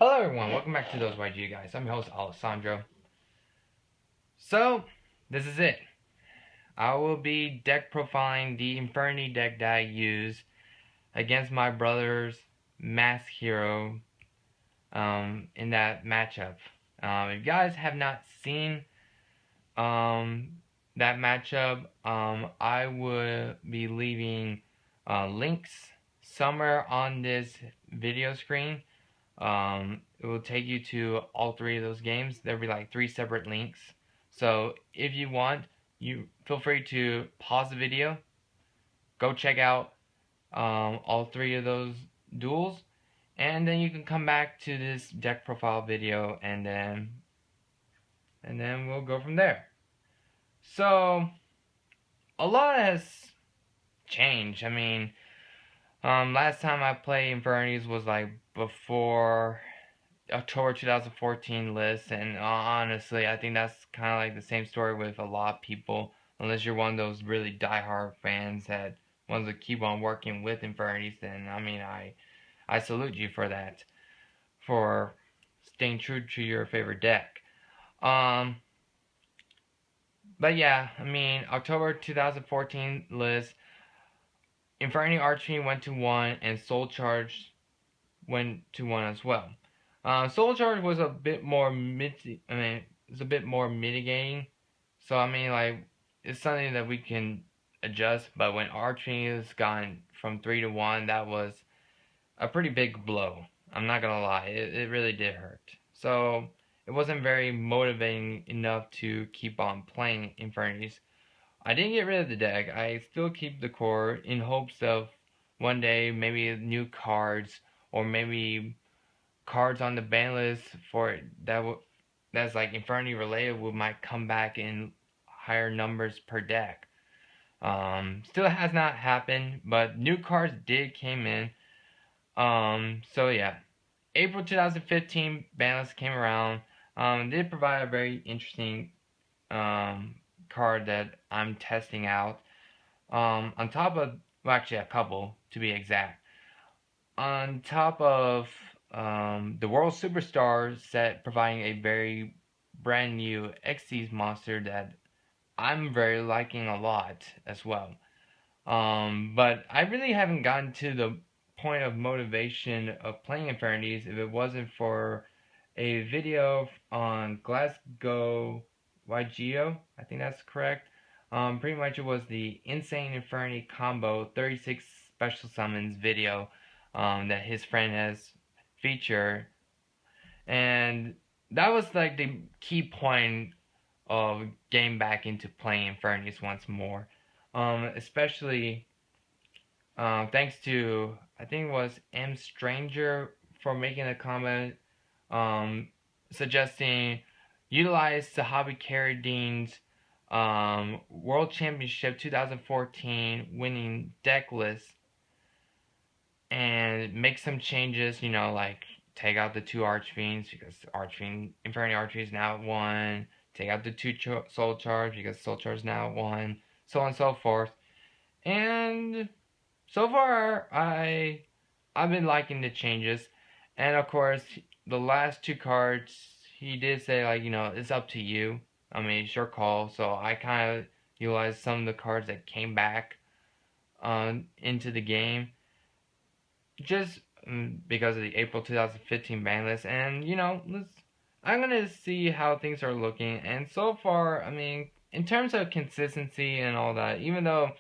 Hello everyone, welcome back to ThoseYGOguys. I'm your host Alessandro. So, this is it. I will be deck profiling the Infernity deck that I use against my brother's Mask Hero in that matchup. If you guys have not seen that matchup, I will be leaving links somewhere on this video screen. It will take you to all three of those games. There'll be like 3 separate links. So if you want, you feel free to pause the video, go check out all 3 of those duels, and then you can come back to this deck profile video, and then we'll go from there. So a lot has changed. I mean, last time I played Infernities was like before October 2014 list, and honestly, I think that's kind of like the same story with a lot of people, unless you're one of those really diehard fans that wants to keep on working with Infernities. Then I mean, I salute you for that, for staying true to your favorite deck. But yeah, I mean, October 2014 list, Infernity Archfiend went to 1, and Soul Charge went to 1 as well. Soul Charge was a bit more it's a bit more mitigating. So I mean, like, it's something that we can adjust. But when Archfiend has gone from 3 to 1, that was a pretty big blow. I'm not gonna lie, it really did hurt. So it wasn't very motivating enough to keep on playing Infernities. I didn't get rid of the deck. I still keep the core in hopes of one day maybe new cards, or maybe cards on the ban list for that's like Infernity related might come back in higher numbers per deck. Still has not happened, but new cards did came in. So yeah, April 2015 ban list came around. Did provide a very interesting card that I'm testing out. On top of, well, actually a couple to be exact. On top of the World Superstar set providing a very brand new Xyz monster that I'm very liking a lot as well. But I really haven't gotten to the point of motivation of playing Infernities if it wasn't for a video on Glasgow YGO, I think that's correct. Pretty much it was the Insane Infernity Combo 36 Special Summons video that his friend has featured, and that was like the key point of getting back into playing Infernities once more. Especially thanks to, I think it was M Stranger, for making a comment suggesting utilize Sahabi Carradine's World Championship 2014 winning deck list and make some changes, you know, like take out the 2 Archfiends because Infernity Archfiend is now at 1, take out the 2 Soul Charge because Soul Charge is now at 1, so on and so forth. And so far, I've been liking the changes. And of course, the last 2 cards, he did say, like, you know, it's up to you. I mean, it's your call. So I kind of utilized some of the cards that came back into the game, just because of the April 2015 ban list. And, you know, I'm going to see how things are looking. And so far, I mean, in terms of consistency and all that, even though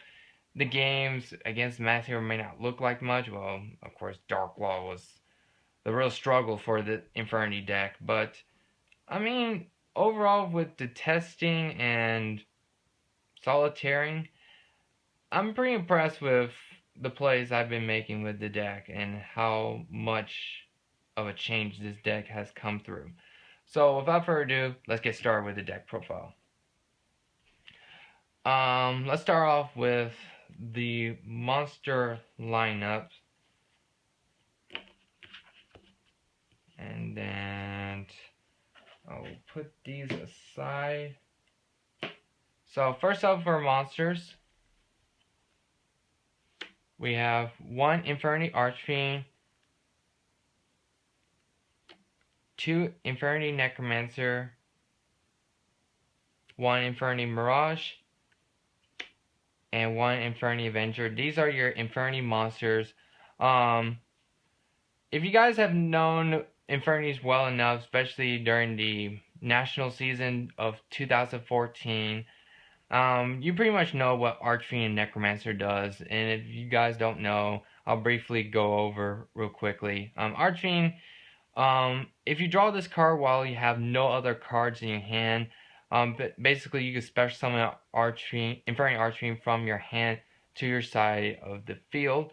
the games against Mask Hero may not look like much, well, of course, Dark Law was the real struggle for the Infernity deck. But, I mean, overall, with the testing and solitaring, I'm pretty impressed with the plays I've been making with the deck and how much of a change this deck has come through. So without further ado, let's get started with the deck profile. Let's start off with the monster lineup, and then I'll put these aside. So first up for monsters, we have 1 Infernity Archfiend, 2 Infernity Necromancer, 1 Infernity Mirage, and 1 Infernity Avenger. These are your Infernity monsters. If you guys have known Infernities well enough, especially during the national season of 2014, you pretty much know what Archfiend Necromancer does. And if you guys don't know, I'll briefly go over real quickly. Archfiend, if you draw this card while you have no other cards in your hand, but basically you can special summon Infernity Archfiend from your hand to your side of the field.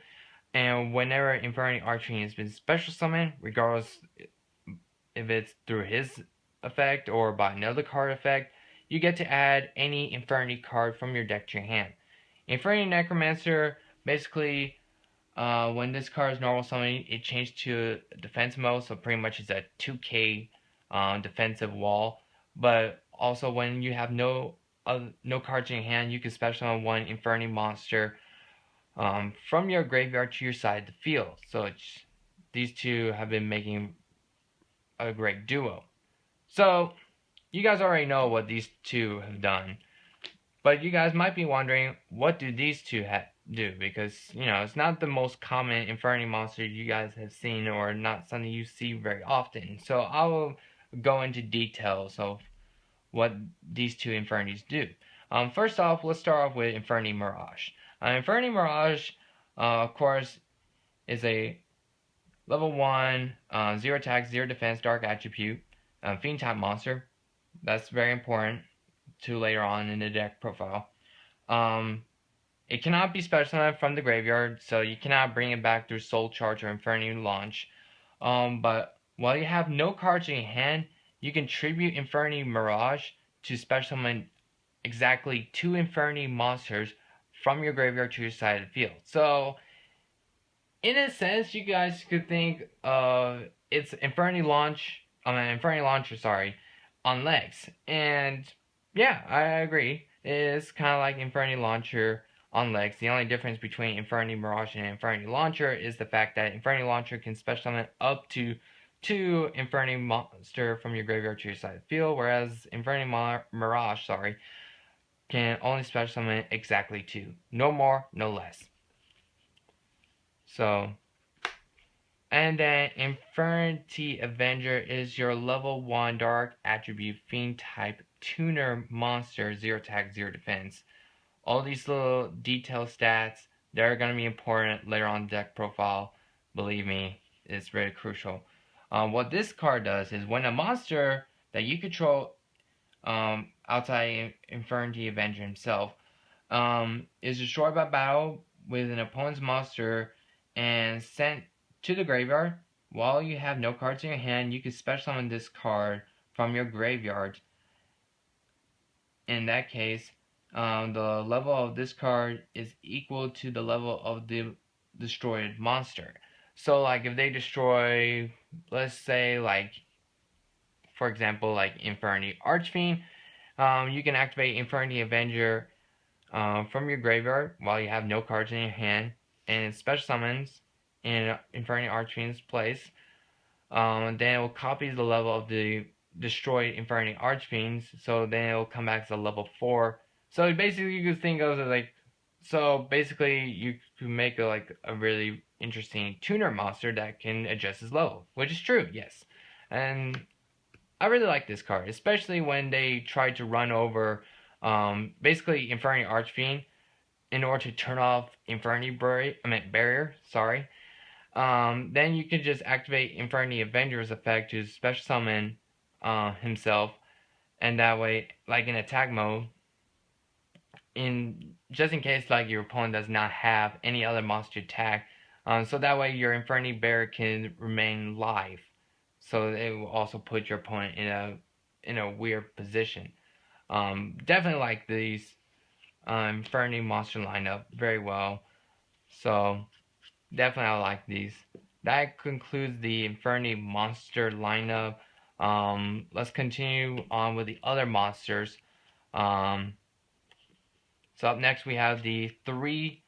And whenever Infernity Archfiend has been special summoned, regardless if it's through his effect or by another card effect, you get to add any Infernity card from your deck to your hand. Infernity Necromancer, basically, when this card is normal summoning, it changes to defense mode, so pretty much it's a 2k defensive wall. But also when you have no cards in your hand, you can special summon 1 Infernity monster from your graveyard to your side of the field. So these two have been making a great duo. So you guys already know what these two have done, but you guys might be wondering, what do these two do? Because, you know, it's not the most common Infernity monster you guys have seen, or not something you see very often. So I will go into details of what these two Infernities do. First off, let's start off with Infernity Mirage. Infernity Mirage, of course, is a level 1, 0 attack, 0 defense, dark attribute, fiend type monster. That's very important to later on in the deck profile. It cannot be special summoned from the graveyard, so you cannot bring it back through Soul Charge or Infernity Launch. But while you have no cards in your hand, you can tribute Infernity Mirage to special summon exactly 2 Infernity monsters from your graveyard to your side of the field. So, in a sense, you guys could think it's Infernity Launcher, sorry, on legs. And yeah, I agree. It's kind of like Infernity Launcher on legs. The only difference between Infernity Mirage and Infernity Launcher is the fact that Infernity Launcher can special summon up to 2 Infernity monster from your graveyard to your side of the field, whereas Infernity Mirage, can only special summon exactly 2. No more, no less. So, and then Infernity Avenger is your level 1 dark attribute fiend type tuner monster, 0 attack, 0 defense. All these little detailed stats, they're going to be important later on deck profile. Believe me, it's very crucial. What this card does is when a monster that you control outside Infernity Avenger himself is destroyed by battle with an opponent's monster and sent to the graveyard, while you have no cards in your hand, you can special summon this card from your graveyard. In that case, the level of this card is equal to the level of the destroyed monster. So, like, if they destroy, let's say, like, for example, like Infernity Archfiend, you can activate Infernity Avenger from your graveyard while you have no cards in your hand, and it special summons in Infernity Archfiend's place. Then it will copy the level of the destroyed Infernity Archfiends, so then it will come back to level 4. So basically, you could think of it like, so basically you can make a really interesting tuner monster that can adjust his level, which is true, yes. And I really like this card, especially when they try to run over basically Infernity Archfiend in order to turn off Infernity Barrier, sorry. Then you can just activate Infernity Avenger's effect to special summon himself, and that way, like in attack mode, just in case like your opponent does not have any other monster attack, so that way your Infernity Barrier can remain live. So it will also put your opponent in a weird position. Definitely like these Infernity monster lineup very well. So definitely I like these. That concludes the Infernity monster lineup. Let's continue on with the other monsters. So up next we have the 3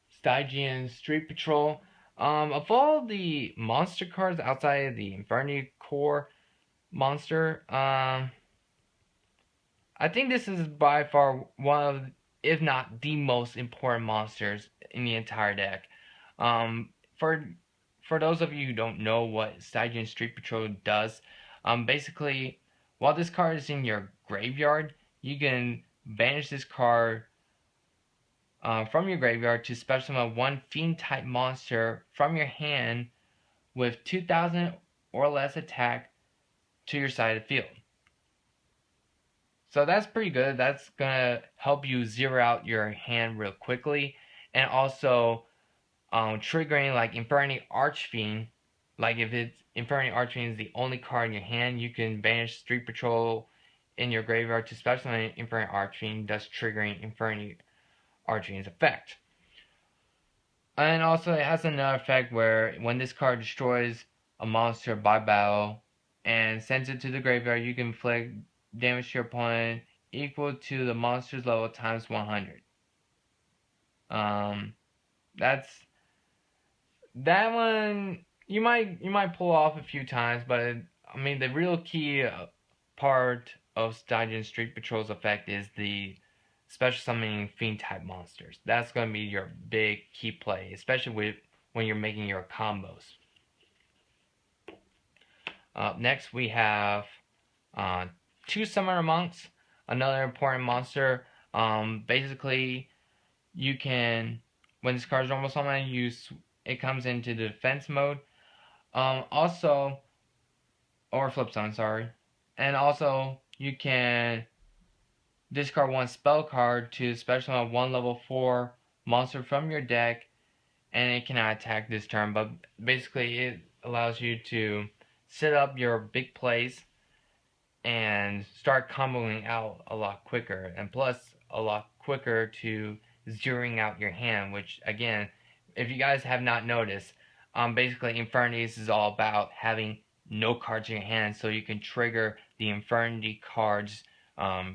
Stygian Street Patrol. Of all the monster cards outside of the Infernity core, monster. I think this is by far one of, if not the most important monsters in the entire deck. Um, for for those of you who don't know what Stygian Street Patrol does, basically, while this card is in your graveyard, you can banish this card from your graveyard to special summon one fiend type monster from your hand with 2,000 or less attack to your side of the field. So that's pretty good. That's gonna help you zero out your hand real quickly, and also triggering like Infernity Archfiend. Like if it's Infernity Archfiend is the only card in your hand, you can banish Street Patrol in your graveyard to special summon Infernity Archfiend, thus triggering Infernity Archfiend's effect. And also it has another effect where when this card destroys a monster by battle and sends it to the graveyard, you can inflict damage to your opponent equal to the monster's level times 100. That one you might pull off a few times, but I mean the real key part of Stygian Street Patrol's effect is the special summoning fiend type monsters. That's going to be your big key play, especially when you're making your combos. Next we have two Summoner Monks, another important monster. Basically, you can, when this card is normal summon, it comes into the defense mode. Also, or flip zone, sorry. And also, you can discard one spell card to special summon one level 4 monster from your deck, and it cannot attack this turn. But basically, it allows you to set up your big plays and start comboing out a lot quicker, and plus a lot quicker to zeroing out your hand, which again, if you guys have not noticed, basically Infernities is all about having no cards in your hand so you can trigger the Infernity cards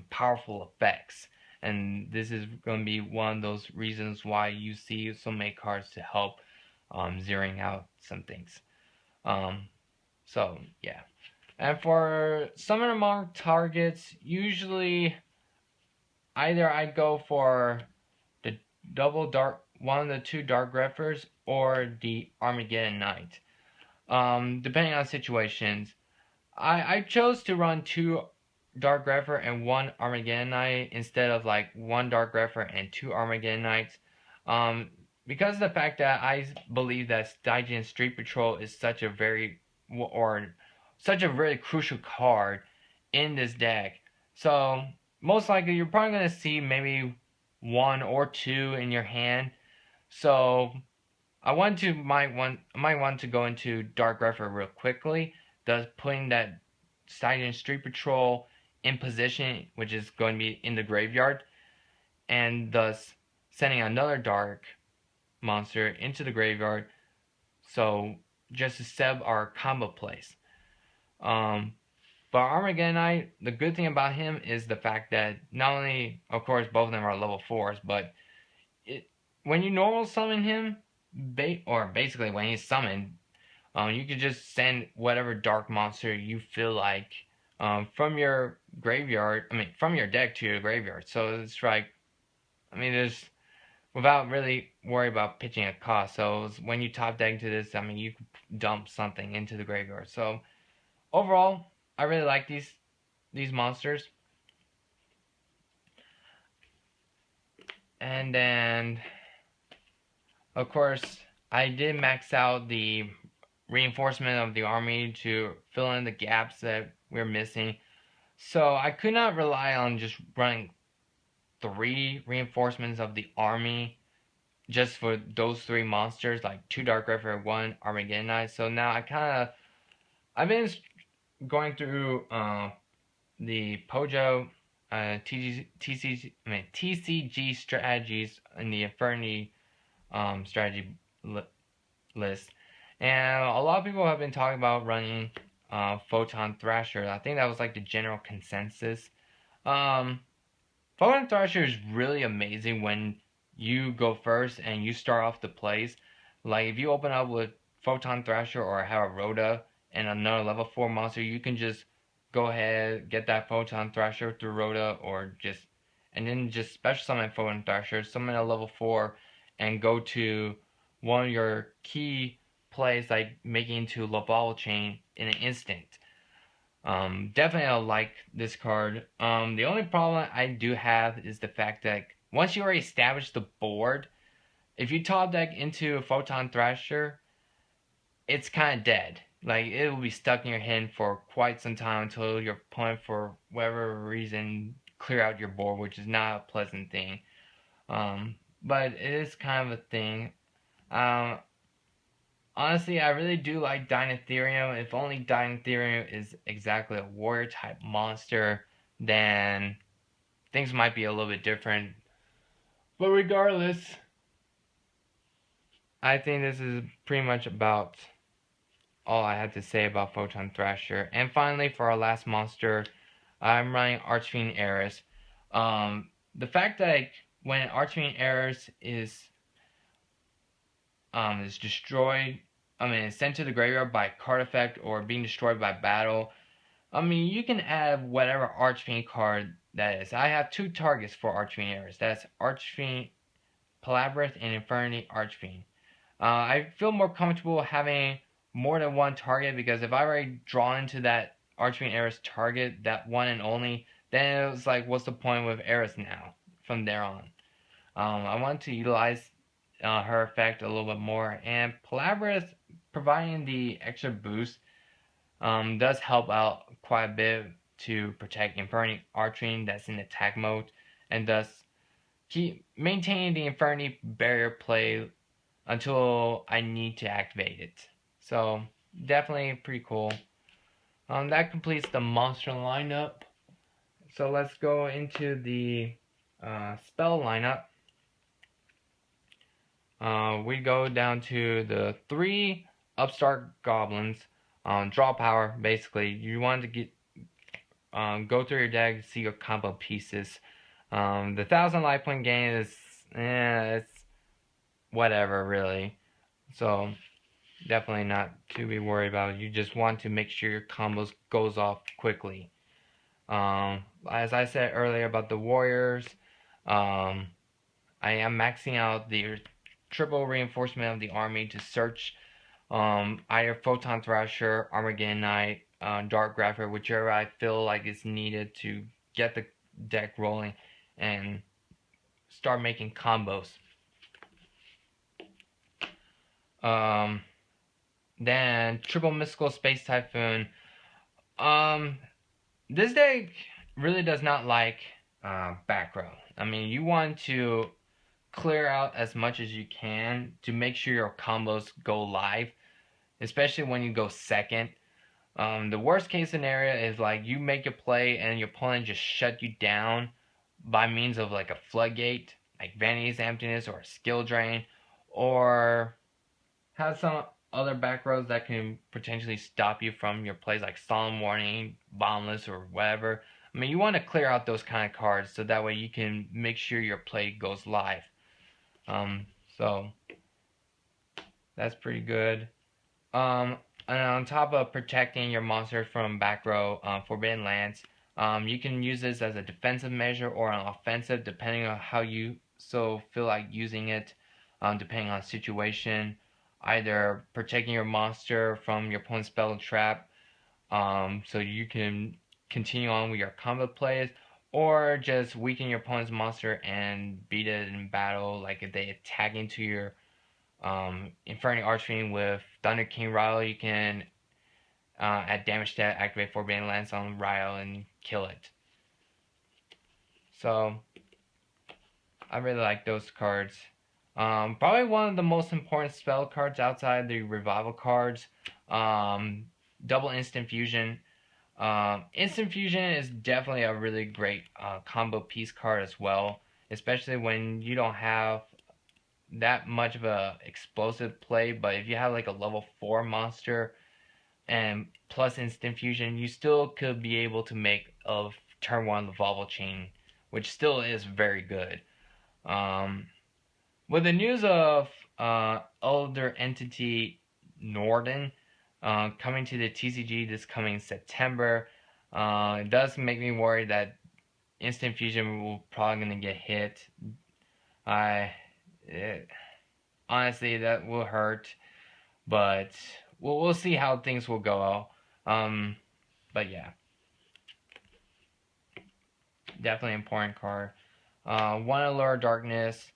powerful effects, and this is going to be one of those reasons why you see so many cards to help zeroing out some things. So yeah. And for Summoner Monk targets, usually either I go for the one of the two Dark Grephers or the Armageddon Knight. Depending on situations. I chose to run two Dark Grepher and one Armageddon Knight instead of like one Dark Grepher and two Armageddon Knights. Because of the fact that I believe that Stygian Street Patrol is such a very crucial card in this deck. So most likely you're probably going to see maybe one or two in your hand. So I might want to go into Dark Grepher real quickly, thus putting that Stygian Street Patrol in position, which is going to be in the graveyard, and thus sending another dark monster into the graveyard. So just to set up our combo plays. But Armageddon Knight, the good thing about him is the fact that not only, of course, both of them are level 4s, but when you normal summon him, or basically when he's summoned, you can just send whatever dark monster you feel like from your from your deck to your graveyard. So it's like, there's, without really worry about pitching a cost. So when you top deck to this, you can dump something into the graveyard. So overall, I really like these monsters. And then, of course, I did max out the reinforcement of the army to fill in the gaps that we're missing. So I could not rely on just running 3 reinforcements of the army just for those 3 monsters, like 2 Dark Grepher, 1 Armageddon Knight. So now I've been going through the Pojo TCG strategies in the Infernity strategy list, and a lot of people have been talking about running Photon Thrasher. I think that was like the general consensus. Photon Thrasher is really amazing when you go first and you start off the plays. Like if you open up with Photon Thrasher or have a Rhoda and another level 4 monster, you can just go ahead, get that Photon Thrasher through Rhoda, and then just special summon Photon Thrasher, summon a level 4, and go to one of your key plays like making into Lavalval Chain in an instant. Definitely I like this card. The only problem I do have is the fact that once you already establish the board, if you top deck into a Photon Thrasher, it's kind of dead. Like, it will be stuck in your hand for quite some time until your opponent, for whatever reason, clear out your board, which is not a pleasant thing. But it is kind of a thing. Honestly, I really do like Dinotherium. If only Dinotherium is exactly a warrior type monster, then things might be a little bit different. But regardless, I think this is pretty much about all I have to say about Photon Thrasher. And finally, for our last monster, I'm running Archfiend Heiress. The fact that when Archfiend Heiress is destroyed, is sent to the graveyard by card effect or being destroyed by battle, you can add whatever Archfiend card that is. I have 2 targets for Archfiend Heiress. That's Archfiend Palabyrinth and Infernity Archfiend. I feel more comfortable having more than one target, because if I already draw into that Archfiend Heiress target, that one and only, then it was like, what's the point with Heiress now from there on? I want to utilize her effect a little bit more, and Palabyrinth, providing the extra boost, does help out quite a bit to protect Infernity Archfiend that's in attack mode, and thus keep maintaining the Infernity Barrier play until I need to activate it. So definitely pretty cool. That completes the monster lineup. So let's go into the spell lineup. We go down to the 3 Upstart Goblins. Draw power, basically. You want to get go through your deck, see your combo pieces. The 1,000 life point gain is it's whatever, really. So definitely not to be worried about. You just want to make sure your combos goes off quickly. As I said earlier about the warriors, I am maxing out the triple reinforcement of the army to search either Photon Thrasher, Armageddon Knight, Dark Grepher, whichever I feel like is needed to get the deck rolling and start making combos. Then triple mystical space Typhoon. This deck really does not like back row. You want to clear out as much as you can to make sure your combos go live, especially when you go second. The worst case scenario is like you make a play and your opponent just shut you down by means of like a floodgate, like Vanity's Emptiness or a skill drain, or have some other back rows that can potentially stop you from your plays, like Solemn Warning, Boundless, or whatever. You want to clear out those kind of cards so that way you can make sure your play goes live. So that's pretty good. And on top of protecting your monster from back row Forbidden Lands, you can use this as a defensive measure or an offensive, depending on how you feel like using it, depending on situation. Either protecting your monster from your opponent's spell trap, so you can continue on with your combo plays, or just weaken your opponent's monster and beat it in battle. Like if they attack into your Infernity Archfiend with Thunder King Ryle, you can add damage stat, activate Forbidden Lance on Ryle, and kill it. So I really like those cards. Probably one of the most important spell cards outside the revival cards. Double Instant Fusion. Instant Fusion is definitely a really great combo piece card as well, especially when you don't have that much of a explosive play. But if you have like a level 4 monster and plus Instant Fusion, you still could be able to make a turn 1 Lavalval Chain, which still is very good. With the news of Elder Entity Norden coming to the TCG this coming September, It does make me worry that instant fusion will probably gonna get hit. Honestly, that will hurt, but we'll see how things will go. But yeah, definitely important card. One Allure of Darkness.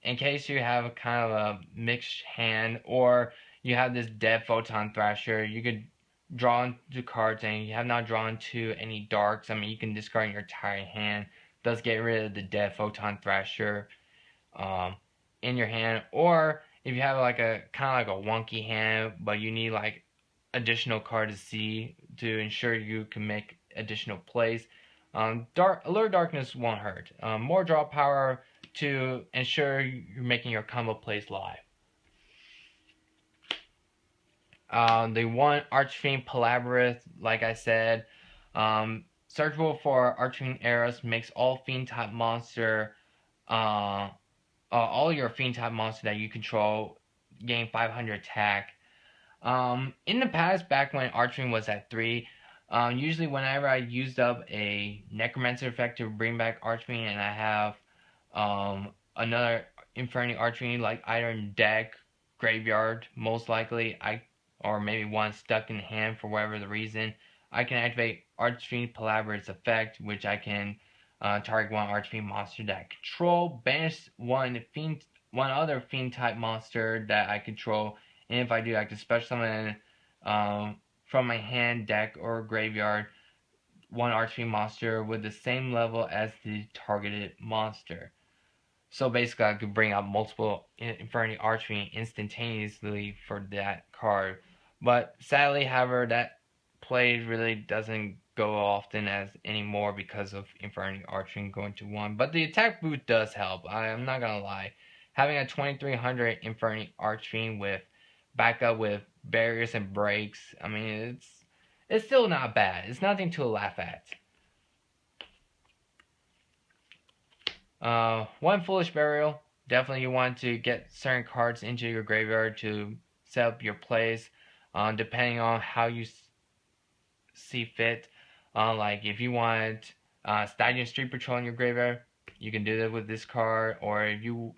In case you have kind of a mixed hand, or you have this dead Photon Thrasher, you could draw into cards and you have not drawn to any darks. I mean, you can discard your entire hand. Thus, get rid of the dead Photon Thrasher in your hand. Or if you have like a kind of like a wonky hand, but you need like additional card to see to ensure you can make additional plays. Allure Darkness won't hurt. More draw power to ensure you're making your combo plays live. The one Archfiend Palabyrinth, like I said, searchable for Archfiend Heiress, makes all fiend type monster, all your fiend type monster that you control gain 500 attack. In the past, back when Archfiend was at 3, usually whenever I used up a Necromancer effect to bring back Archfiend, and I have another Infernity Archfiend, like either in deck, graveyard, most likely, or maybe one stuck in hand for whatever the reason, I can activate Archfiend Palabyrinth's effect, which I can target one Archfiend monster that I control, banish one other fiend type monster that I control, and if I do, I can special summon from my hand, deck, or graveyard one Archfiend monster with the same level as the targeted monster. So basically, I could bring out multiple Infernity Archfiend instantaneously for that card. But sadly, however, that play really doesn't go often as anymore because of Infernity Archfiend going to 1. But the attack boost does help. I'm not gonna lie. Having a 2300 Infernity Archfiend with backup with barriers and breaks, I mean, it's still not bad. It's nothing to laugh at. One Foolish Burial. Definitely you want to get certain cards into your graveyard to set up your plays, depending on how you see fit. Like if you want Stygian Street Patrol in your graveyard, you can do that with this card. Or if you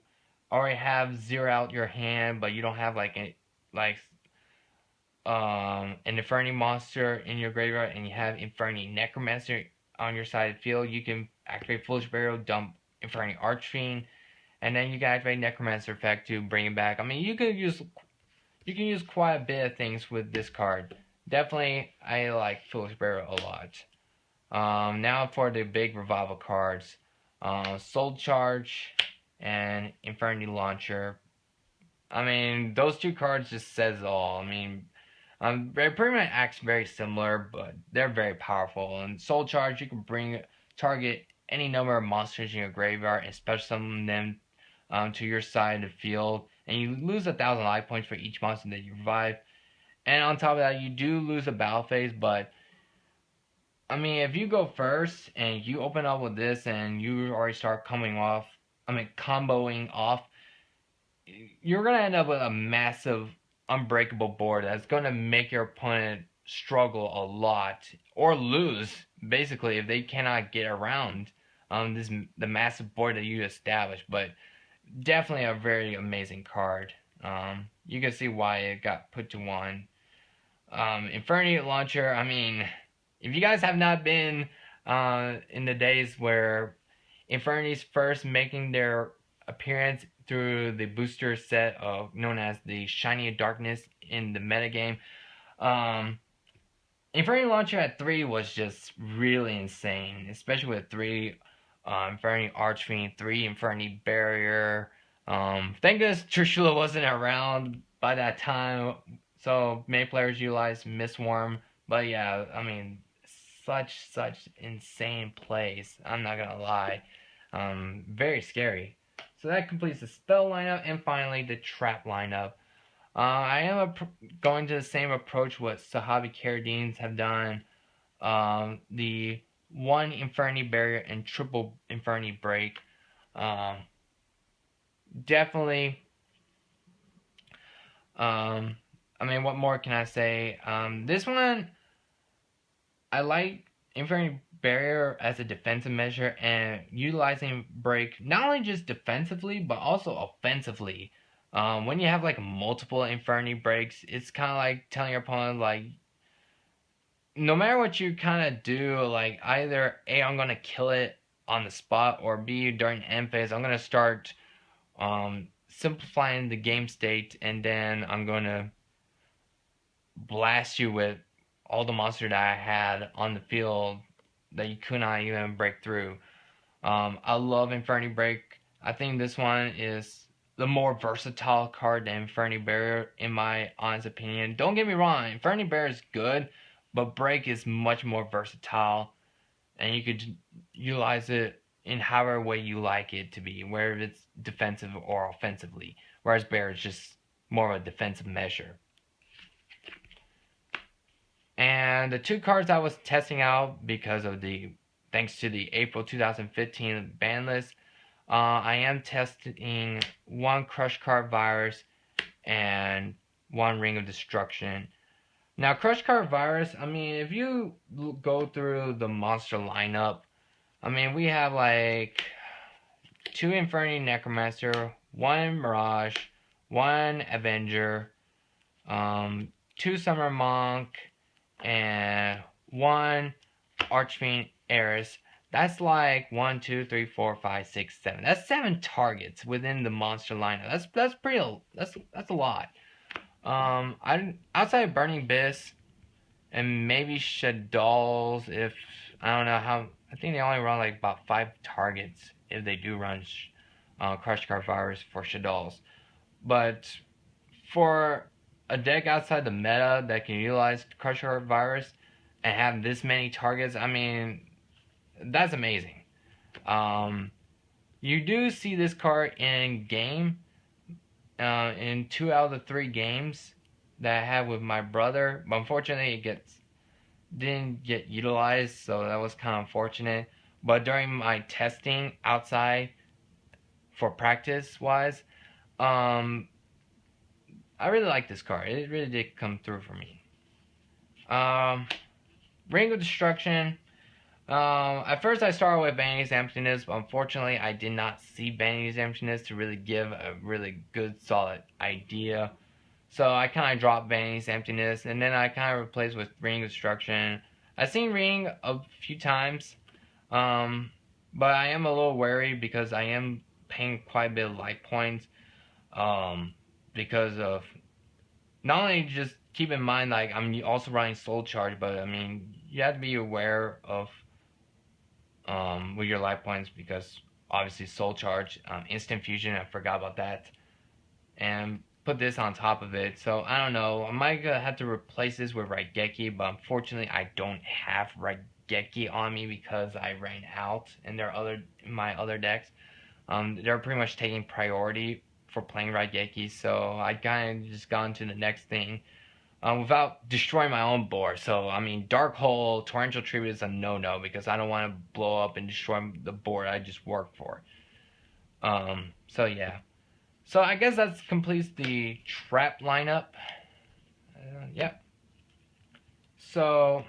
already have zero out your hand, but you don't have an Infernity monster in your graveyard, and you have Infernity Necromancer on your side of the field, you can activate Foolish Burial, dump Infernity Archfiend, and then you can activate Necromancer effect to bring it back. I mean, you can use quite a bit of things with this card. Definitely, I like Foolish Burial a lot. Now for the big revival cards. Soul Charge and Infernity Launcher. I mean, those two cards just says it all. I mean, they pretty much act very similar, but they're very powerful. And Soul Charge, you can target any number of monsters in your graveyard and special summon them to your side of the field. And you lose 1,000 life points for each monster that you revive. And on top of that, you do lose a battle phase, but I mean, if you go first and you open up with this and you already start comboing off, you're going to end up with a massive unbreakable board that's going to make your opponent struggle a lot or lose, basically, if they cannot get around the massive board that you established. But definitely a very amazing card. You can see why it got put to 1. Infernity Launcher, I mean, if you guys have not been in the days where Infernity's first making their appearance through the booster set known as the Shiny Darkness in the metagame, Infernity Launcher at 3 was just really insane, especially with 3 Infernity Archfiend, 3 Infernity Barrier. Thank goodness Trishula wasn't around by that time, so many players utilized Mistworm. But yeah, I mean, such insane plays. I'm not gonna lie, very scary. So that completes the spell lineup, and finally the trap lineup. I am going to the same approach what Sahabi Carradines have done. The 1 Infernity Barrier and triple Infernity Break. Definitely. I mean, what more can I say? This one, I like Infernity Barrier as a defensive measure and utilizing Break not only just defensively but also offensively. When you have like multiple Infernity Breaks, it's kind of like telling your opponent like, no matter what you kind of do, like either A, I'm gonna kill it on the spot, or B, during the end phase, I'm gonna start simplifying the game state, and then I'm gonna blast you with all the monsters that I had on the field that you could not even break through. I love Infernity Break. I think this one is the more versatile card than Infernity Barrier, in my honest opinion. Don't get me wrong, Infernity Barrier is good, but Break is much more versatile, and you could utilize it in however way you like it to be, whether it's defensive or offensively. Whereas Barrier is just more of a defensive measure. And the two cards I was testing out because of thanks to the April 2015 ban list, I am testing one Crush Card Virus and one Ring of Destruction. Now, Crush Card Virus, I mean, if you go through the monster lineup, I mean, we have like 2 Infernity Necromancer, 1 Mirage, 1 Avenger, 2 Summer Monk, and 1 Archfiend Heiress. That's like 1, 2, 3, 4, 5, 6, 7. That's 7 targets within the monster lineup. That's pretty. That's a lot. Outside of Burning Abyss and maybe Shaddolls, if I don't know how. I think they only run like about 5 targets if they do run Crush Card Virus for Shaddolls. But for a deck outside the meta that can utilize Crush Card Virus and have this many targets, I mean, that's amazing. You do see this card in game, in 2 out of the 3 games that I had with my brother, but unfortunately it didn't get utilized, so that was kind of unfortunate. But during my testing outside for practice wise, I really like this card. It really did come through for me. Ring of Destruction. At first I started with Vanity's Emptiness, but unfortunately I did not see Vanity's Emptiness to really give a really good solid idea. So I kind of dropped Vanity's Emptiness, and then I kind of replaced with Ring of Destruction. I've seen Ring a few times, but I am a little wary because I am paying quite a bit of life points, because of not only just keep in mind like I'm also running Soul Charge, but I mean you have to be aware of with your life points, because obviously Soul Charge, Instant Fusion, I forgot about that, and put this on top of it. So I don't know, I might have to replace this with Raigeki, but unfortunately I don't have Raigeki on me because I ran out in my other decks. They're pretty much taking priority for playing Raigeki, so I kind of just gone to the next thing without destroying my own board. So I mean, Dark Hole, Torrential Tribute is a no-no because I don't want to blow up and destroy the board I just worked for. So yeah. So I guess that completes the trap lineup. Yep. So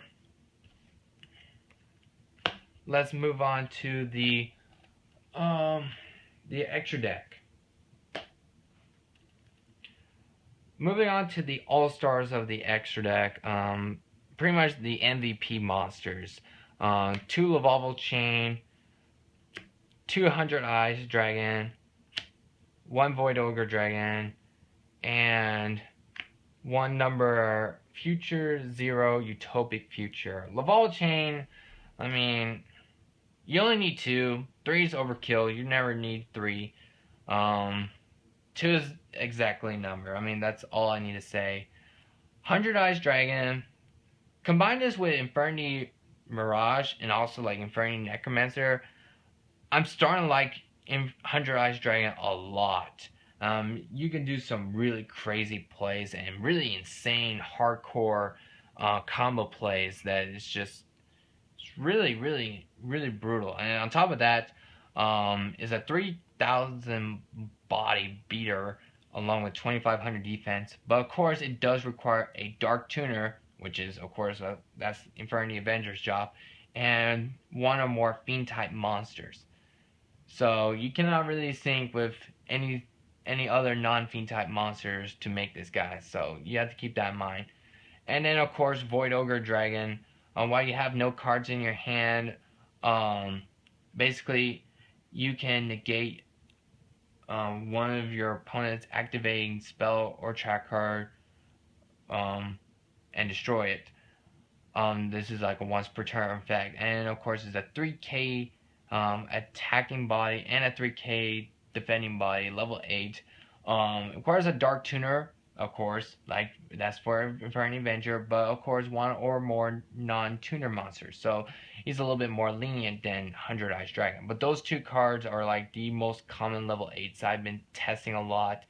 let's move on to the extra deck. Moving on to the all-stars of the extra deck, pretty much the MVP monsters. 2 Lavalval Chain, 2 100 Eyes Dragon, 1 Void Ogre Dragon, and 1 number Future 0 Utopic Future. Lavalval Chain, I mean, you only need 2. 3 is overkill. You never need 3. 2 is exactly number. I mean, that's all I need to say. 100 Eyes Dragon. Combine this with Infernity Mirage and also like Infernity Necromancer. I'm starting to like 100 Eyes Dragon a lot. You can do some really crazy plays and really insane hardcore combo plays that is just really, really, really brutal. And on top of that, is a 3,000 body beater along with 2,500 defense. But of course, it does require a Dark Tuner which is, of course, that's Infernity Avenger's job, and one or more Fiend-type monsters. So you cannot really sync with any other non-Fiend-type monsters to make this guy, so you have to keep that in mind. And then, of course, Void Ogre Dragon. While you have no cards in your hand, basically, you can negate one of your opponent's activating spell or trap card and destroy it. This is like a once per turn effect. And, of course, it's a 3k attacking body and a 3k defending body, level 8. It requires a Dark Tuner, of course, like that's for Infernity Avenger, but of course one or more non-tuner monsters. So he's a little bit more lenient than 100 Eyes Dragon. But those two cards are like the most common level 8s I've been testing a lot.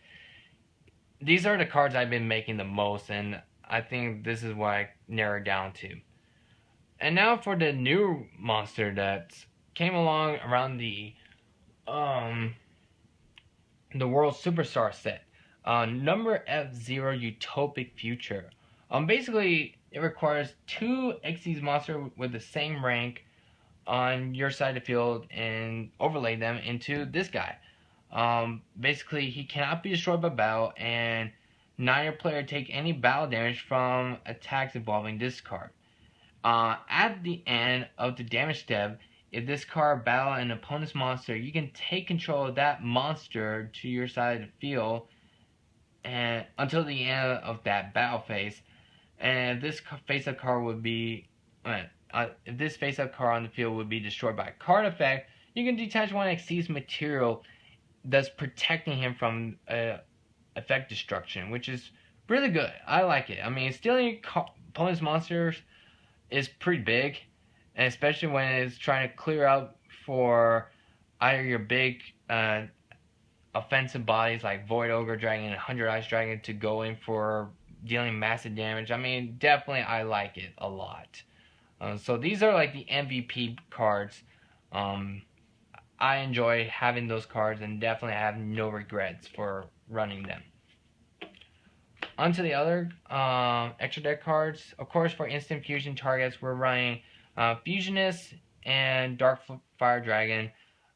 These are the cards I've been making the most, and I think this is what I narrowed down to. And now for the new monster that came along around the World Superstar set. Number F0 Utopic Future. Basically, it requires 2 Xyz monsters with the same rank on your side of the field and overlay them into this guy. Basically, he cannot be destroyed by battle, and neither player take any battle damage from attacks involving this card. At the end of the damage step, if this card battle an opponent's monster, you can take control of that monster to your side of the field and until the end of that battle phase. And if this face-up card would be, if this face-up card on the field would be destroyed by a card effect, you can detach one Xyz material that's protecting him from effect destruction, which is really good. I like it. I mean, stealing opponent's monsters is pretty big, and especially when it's trying to clear out for either your big offensive bodies like Void Ogre Dragon and 100 Eyes Dragon to go in for dealing massive damage. I mean, definitely I like it a lot. So these are like the MVP cards. I enjoy having those cards and definitely have no regrets for running them. Onto the other extra deck cards. Of course, for instant fusion targets, we're running Fusionist and Dark Fire Dragon.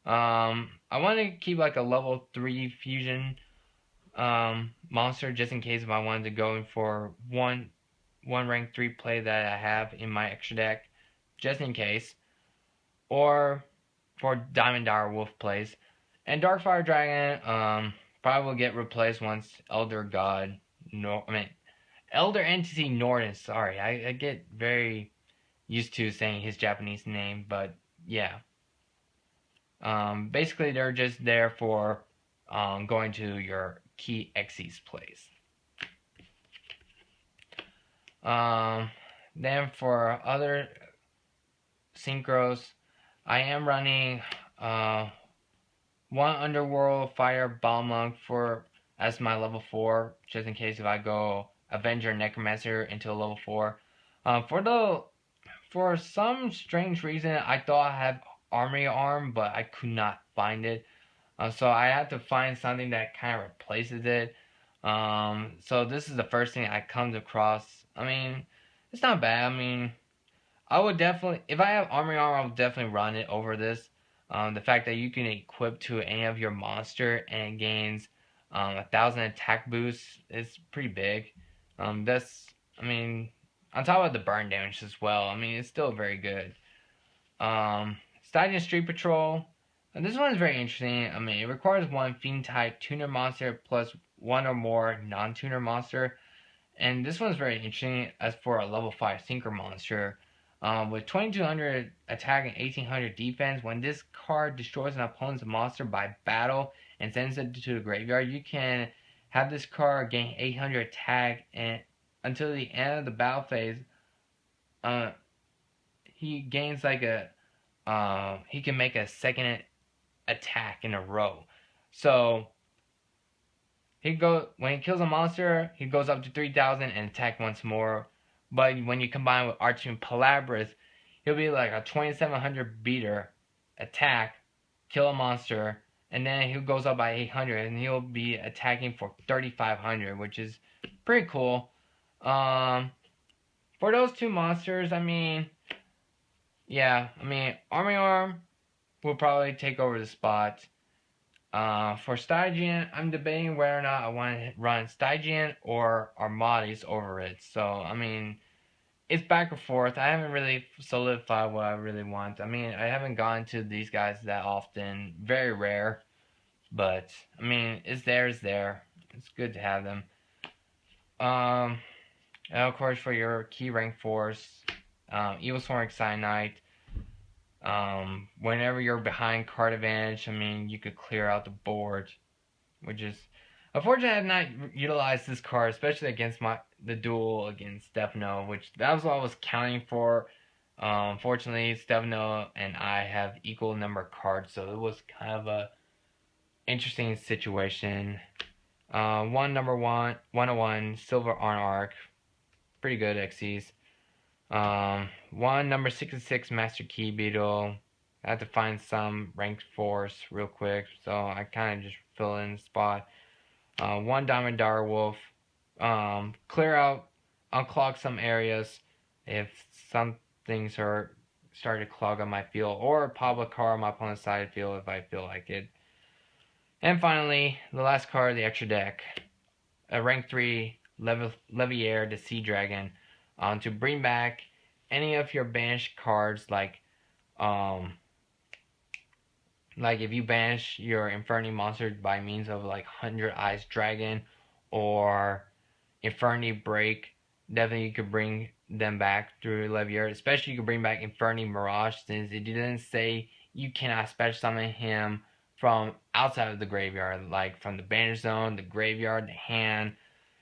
I want to keep like a level 3 fusion monster just in case if I wanted to go in for one rank 3 play that I have in my extra deck, just in case, or for Diamond Dire Wolf plays. And Dark Fire Dragon probably will get replaced once Elder Entity Norden. Sorry, I get very used to saying his Japanese name, but yeah. Basically, they're just there for going to your key Xyz plays. Then for other synchros, I am running one Underworld Fire Balmung as my level 4, just in case if I go Avenger Necromancer into a level 4. For some strange reason, I thought I had Armory Arm, but I could not find it. So I had to find something that kind of replaces it. So this is the first thing I come across. I mean, it's not bad. I mean, I would definitely, if I have Armory Arm, I would definitely run it over this. The fact that you can equip to any of your monster and it gains 1,000 attack boosts is pretty big. I mean, on top of the burn damage as well, I mean, it's still very good. Stygian Street Patrol. And this one is very interesting. I mean, it requires one Fiend-type tuner monster plus one or more non-tuner monster. And this one's very interesting as for a level 5 Synchro monster. With 2200 attack and 1800 defense, when this card destroys an opponent's monster by battle and sends it to the graveyard, you can have this card gain 800 attack, and until the end of the battle phase, he gains like he can make a second attack in a row. So when he kills a monster, he goes up to 3000 and attack once more. But when you combine with Archfiend Palabyrinth, he'll be like a 2700 beater attack, kill a monster, and then he goes up by 800 and he'll be attacking for 3500, which is pretty cool. for those two monsters, I mean, yeah, I mean, Army Arm will probably take over the spot. For Stygian, I'm debating whether or not I want to run Stygian or Armades over it. So, I mean, it's back and forth. I haven't really solidified what I really want. I mean, I haven't gone to these guys that often. Very rare. But, I mean, it's there, it's there. It's good to have them. And of course, for your key rank force, Evil Swarm Excited Knight. Whenever you're behind card advantage, I mean, you could clear out the board, which is unfortunately I have not utilized this card, especially against the duel against Stefano, which that was what I was counting for. Fortunately, Stefano and I have equal number of cards, so it was kind of a interesting situation. Number 101 Silver Arc, pretty good XCs. Number 66 Master Key Beetle. I had to find some ranked force real quick, so I kind of just fill in the spot. 1 Diamond Direwolf. Clear out, unclog some areas if some things are starting to clog up my field, or pop a card on my opponent's side field if I feel like it. And finally, the last card of the extra deck, a rank 3 Leviair, the Sea Dragon. To bring back any of your banished cards, like if you banish your Infernity monster by means of like 100 Eyes Dragon or Infernity Break, definitely you could bring them back through Leviair. Especially you could bring back Infernity Mirage, since it didn't say you cannot special summon him from outside of the graveyard, like from the banish zone, the graveyard, the hand.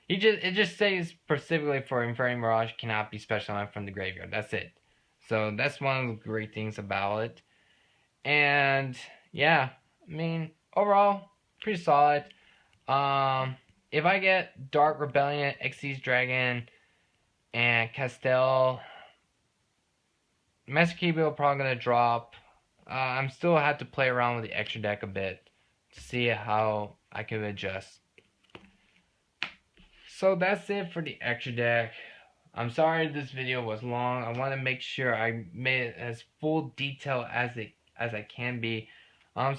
It just says specifically for Infernity Mirage cannot be special summoned from the graveyard. That's it. So that's one of the great things about it. And yeah, I mean, overall, pretty solid. If I get Dark Rebellion, Xyz Dragon, and Castel, Master Key Beetle probably gonna drop. I'm still have to play around with the extra deck a bit to see how I can adjust. So that's it for the extra deck. I'm sorry this video was long. I want to make sure I made it as full detail as I can be.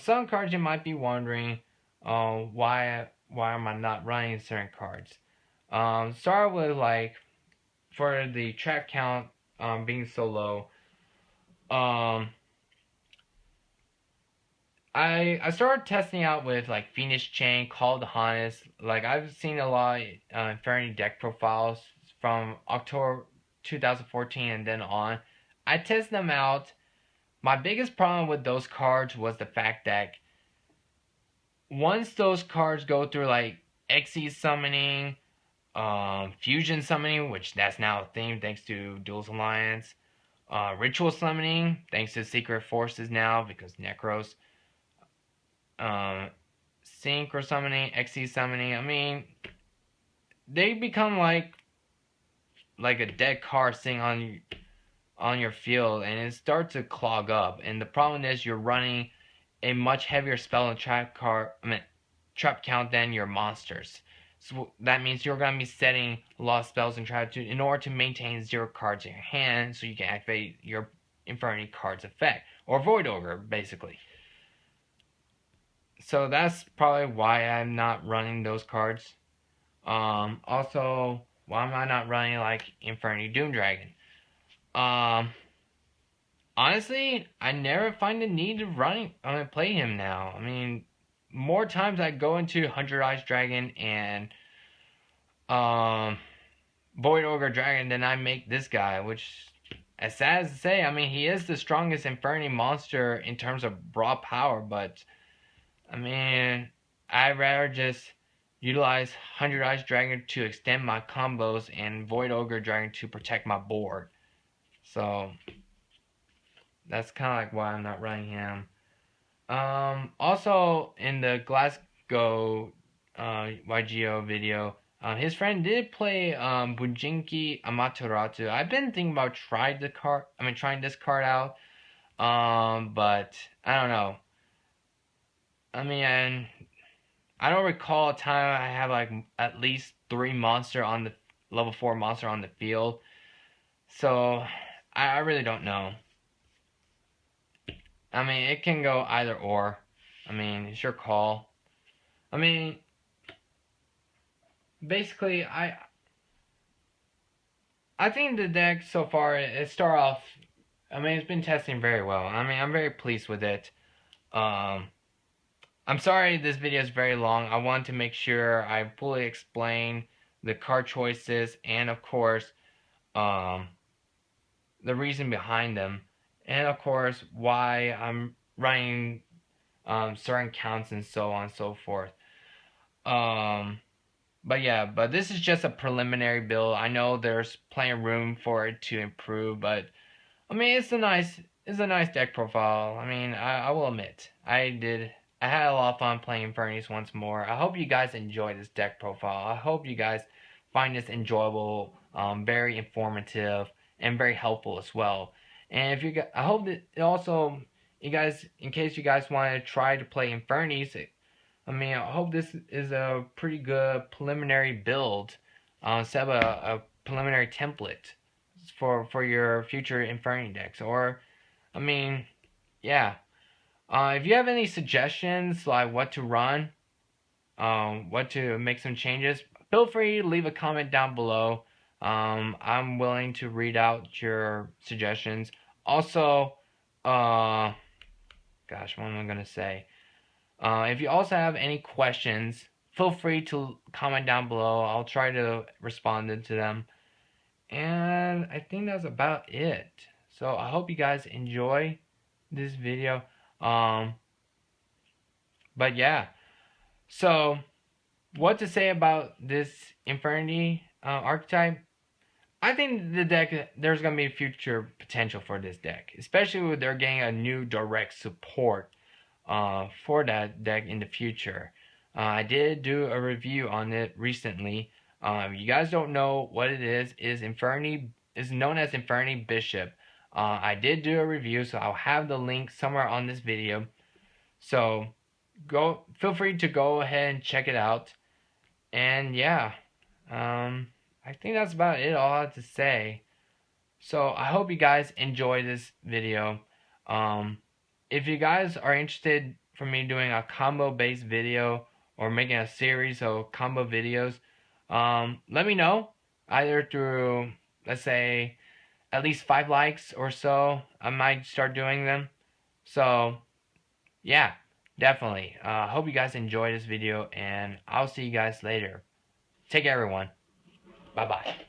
Some cards you might be wondering, why am I not running certain cards? Start with like for the trap count being so low. I started testing out with like Phoenix Chain, Call of the Honest. Like I've seen a lot of Infernity deck profiles from October 2014 and then on. I tested them out. My biggest problem with those cards was the fact that once those cards go through like Xyz summoning, fusion summoning, which that's now a thing thanks to Duels Alliance, ritual summoning thanks to Secret Forces now because Necros. Synchro summoning, Xyz summoning, I mean, they become like a dead card sitting on your field, and it starts to clog up. And the problem is you're running a much heavier spell and trap count than your monsters. So that means you're gonna be setting a lot of spells and traps in order to maintain 0 cards in your hand, so you can activate your Infernity card's effect, or Void Ogre, basically. So that's probably why I'm not running those cards. Also, why am I not running like Infernity Doom Dragon? Honestly, I never find the need to play him now. I mean, more times I go into 100 Eyes Dragon and Void Ogre Dragon than I make this guy, which, as sad as to say, I mean, he is the strongest Infernity monster in terms of raw power, but I mean, I'd rather just utilize 100 Eyes Dragon to extend my combos and Void Ogre Dragon to protect my board. So, that's kind of like why I'm not running him. Also, in the Glasgow YGO video, his friend did play Bujinki Amaterasu. I've been thinking about trying this card out. But I don't know. I mean, I don't recall a time I have like at least 3 level 4 monster on the field. So I really don't know. I mean, it can go either or. I mean, it's your call. I mean, basically, I think the deck so far, it started off, I mean, it's been testing very well. I mean, I'm very pleased with it. I'm sorry this video is very long. I want to make sure I fully explain the card choices and, of course, the reason behind them. And, of course, why I'm running certain counts and so on and so forth. But yeah, but this is just a preliminary build. I know there's plenty of room for it to improve, but I mean it's a nice deck profile. I mean, I will admit, I had a lot of fun playing Infernities once more. I hope you guys enjoy this deck profile. I hope you guys find this enjoyable, very informative, and very helpful as well. And if you guys, I hope that it also, you guys, in case you guys want to try to play Infernities, I mean, I hope this is a pretty good preliminary build, set of a preliminary template for your future Infernity decks. Or, I mean, yeah. If you have any suggestions, like what to run, what to make some changes, feel free to leave a comment down below. I'm willing to read out your suggestions. Also, gosh, what am I gonna say? If you also have any questions, feel free to comment down below. I'll try to respond to them. And I think that's about it. So I hope you guys enjoy this video. But yeah. So what to say about this Infernity archetype? I think the deck, there's going to be future potential for this deck. Especially with they're getting a new direct support for that deck in the future. I did do a review on it recently. You guys don't know what it is known as Infernity Bishop. I did do a review, so I'll have the link somewhere on this video. So feel free to go ahead and check it out. And yeah, I think that's about it all I have to say. So I hope you guys enjoy this video. If you guys are interested for me doing a combo based video or making a series of combo videos, let me know either through, let's say, at least 5 likes or so. I might start doing them. So yeah, definitely. Hope you guys enjoy this video, and I'll see you guys later. Take care, everyone. Bye bye.